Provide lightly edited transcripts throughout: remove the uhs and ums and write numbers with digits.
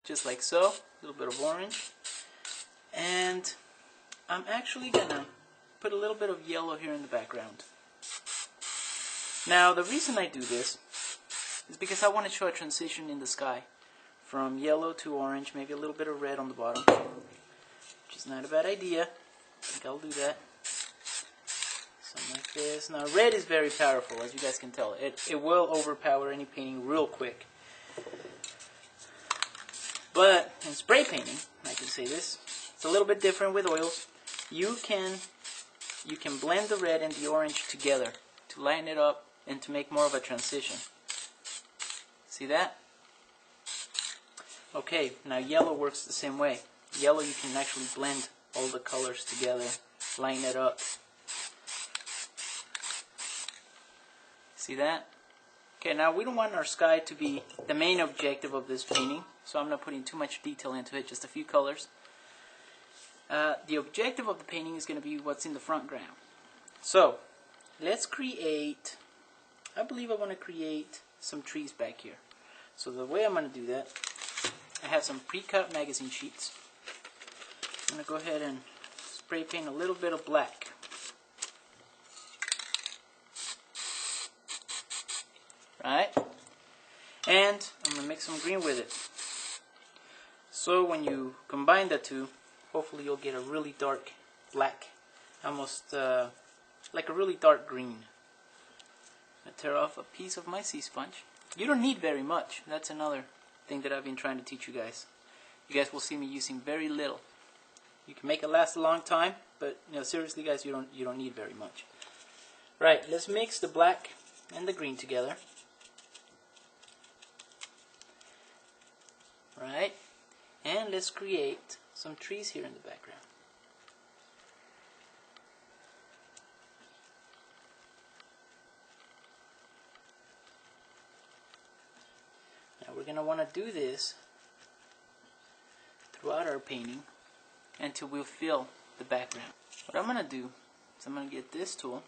just like so, a little bit of orange, and I'm actually gonna put a little bit of yellow here in the background. Now the reason I do this is because I want to show a transition in the sky from yellow to orange, maybe a little bit of red on the bottom, which is not a bad idea. I think I'll do that. Something like this. Now red is very powerful, as you guys can tell. It will overpower any painting real quick. But in spray painting, I can say this, it's a little bit different with oils. You can blend the red and the orange together to lighten it up and to make more of a transition. See that? Okay, now yellow works the same way. Yellow, you can actually blend all the colors together, line it up. See that? Okay, now we don't want our sky to be the main objective of this painting, so I'm not putting too much detail into it, just a few colors. The objective of the painting is going to be what's in the front ground. So, let's create, I believe I want to create some trees back here. So the way I'm going to do that, I have some pre-cut magazine sheets. I'm going to go ahead and spray paint a little bit of black. Right? And I'm going to mix some green with it. So when you combine the two, hopefully you'll get a really dark black, almost like a really dark green. I'm going to tear off a piece of my sea sponge. You don't need very much. That's another thing that I've been trying to teach you guys. You guys will see me using very little. You can make it last a long time, but seriously guys, you don't need very much. Right, let's mix the black and the green together. Right, and let's create some trees here in the background. Now we're going to want to do this throughout our painting until we fill the background. What I'm going to do is I'm going to get this tool,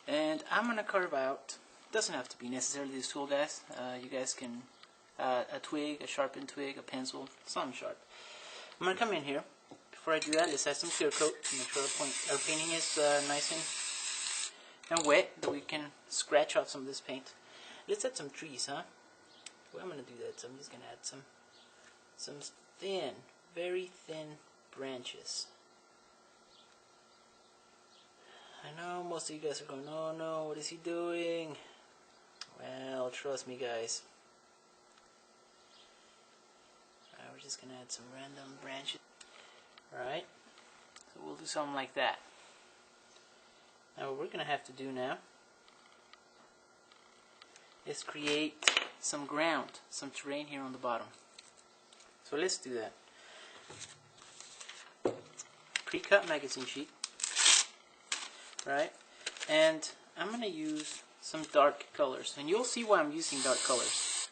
and I'm going to carve out, doesn't have to be necessarily this tool guys, you guys can, a twig, a sharpened twig, a pencil, something sharp. I'm going to come in here. Before I do that, let's add some clear coat to make sure our painting is nice and wet, that we can scratch off some of this paint. Let's add some trees, huh? Well, I'm going to do that, so I'm just going to add some thin, very thin branches. I know most of you guys are going, oh no, what is he doing? Well, trust me guys. Alright, we're just going to add some random branches. Alright, so we'll do something like that. Now what we're going to have to do now is create some ground, some terrain here on the bottom. So let's do that. Pre-cut magazine sheet. Right? And I'm going to use some dark colors. And you'll see why I'm using dark colors.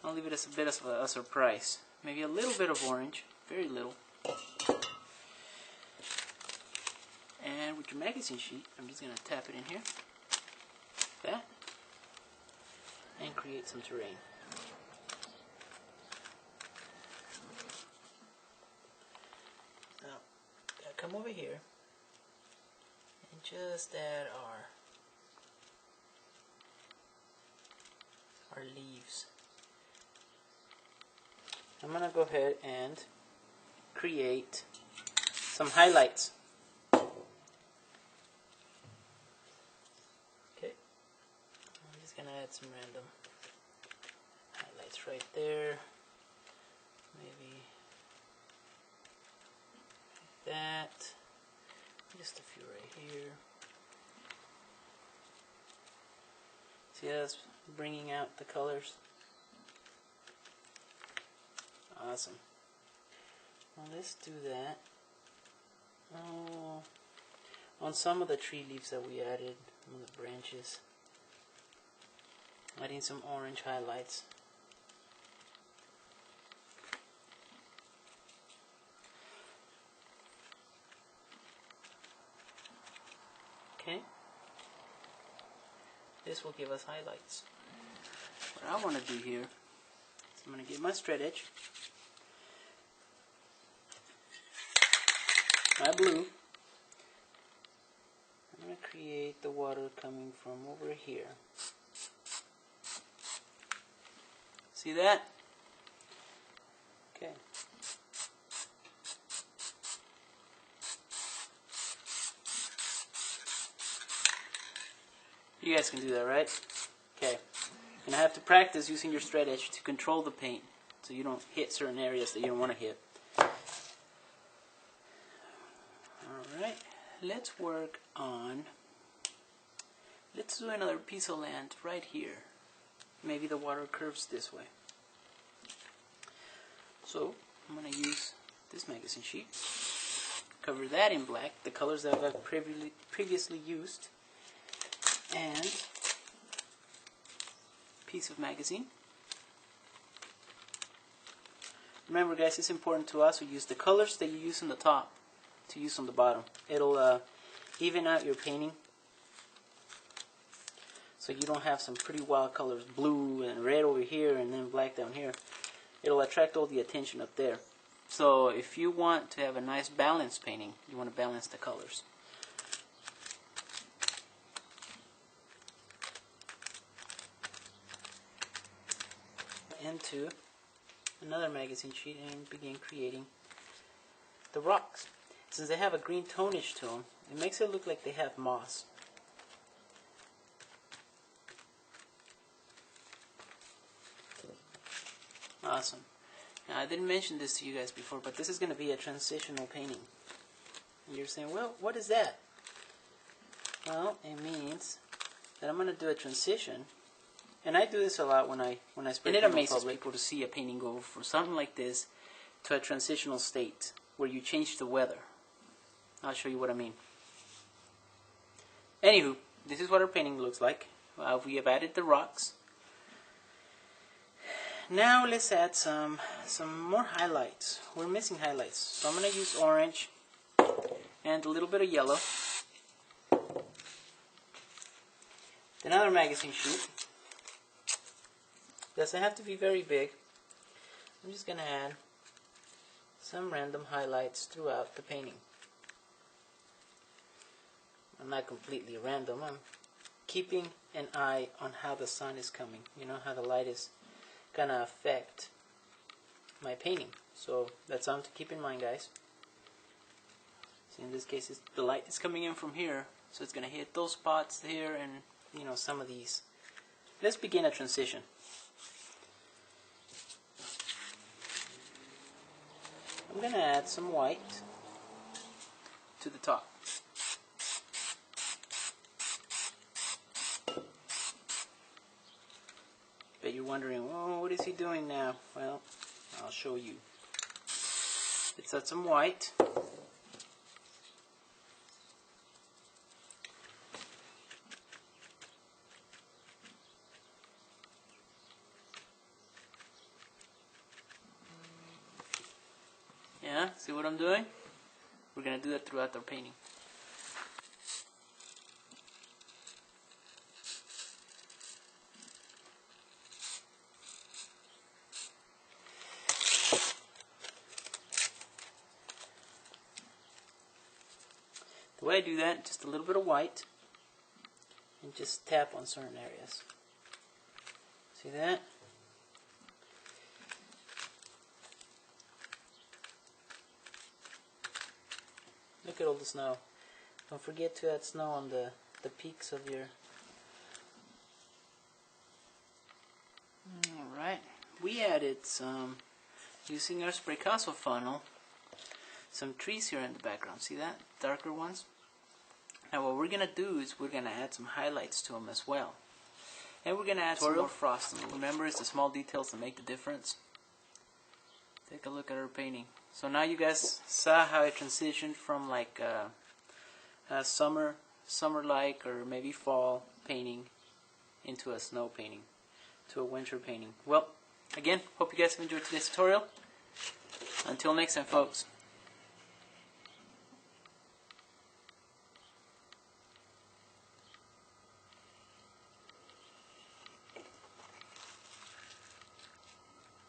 I'll leave it as a bit of a surprise. Maybe a little bit of orange. Very little. And with your magazine sheet, I'm just going to tap it in here. Like that. And create some terrain. Now, gotta come over here and just add our leaves. I'm gonna go ahead and create some highlights. Okay, I'm just gonna add some random highlights right there. Maybe like that. Just a few right here. See how that's bringing out the colors? Awesome. Well, let's do that. Oh, on some of the tree leaves that we added, on the branches, adding some orange highlights. Okay. This will give us highlights. What I want to do here So I'm going to get my straight edge, my blue. I'm going to create the water coming from over here. See that? Okay. You guys can do that, right? Okay. You're going to have to practice using your straight edge to control the paint so you don't hit certain areas that you don't want to hit. Alright, let's work on, let's do another piece of land right here. Maybe the water curves this way. So, I'm going to use this magazine sheet, cover that in black, the colors that I've previously used, and piece of magazine. Remember guys, it's important to also use the colors that you use on the top to use on the bottom. It'll even out your painting so you don't have some pretty wild colors, blue and red over here and then black down here. It'll attract all the attention up there. So if you want to have a nice balanced painting, you want to balance the colors. Into another magazine sheet and begin creating the rocks. Since they have a green tonage to them, it makes it look like they have moss. Awesome. Now I didn't mention this to you guys before, but this is going to be a transitional painting. And you're saying, well, what is that? Well, it means that I'm going to do a transition. And I do this a lot when I spray paint. And it amazes people to see a painting go from something like this to a transitional state where you change the weather. I'll show you what I mean. Anywho, this is what our painting looks like. We have added the rocks. Now let's add some more highlights. We're missing highlights. So I'm going to use orange and a little bit of yellow. Another magazine sheet. Doesn't have to be very big. I'm just going to add some random highlights throughout the painting. I'm not completely random. I'm keeping an eye on how the sun is coming. You know, how the light is going to affect my painting. So that's something to keep in mind, guys. So in this case, the light is coming in from here. So it's going to hit those spots here and, you know, some of these. Let's begin a transition. I'm going to add some white to the top. But you're wondering, oh, what is he doing now? Well, I'll show you. Let's add some white. Yeah, see what I'm doing? We're going to do that throughout our painting. The way I do that, just a little bit of white and just tap on certain areas. See that? Look at all the snow. Don't forget to add snow on the peaks of your... Alright, we added some, using our spraycasso funnel, some trees here in the background. See that? Darker ones? Now what we're going to do is we're going to add some highlights to them as well. And we're going to add some more frosting. Remember, it's the small details that make the difference. Take a look at our painting. So now you guys saw how I transitioned from like a summer-like or maybe fall painting into a snow painting, to a winter painting. Well, again, hope you guys have enjoyed today's tutorial. Until next time, folks.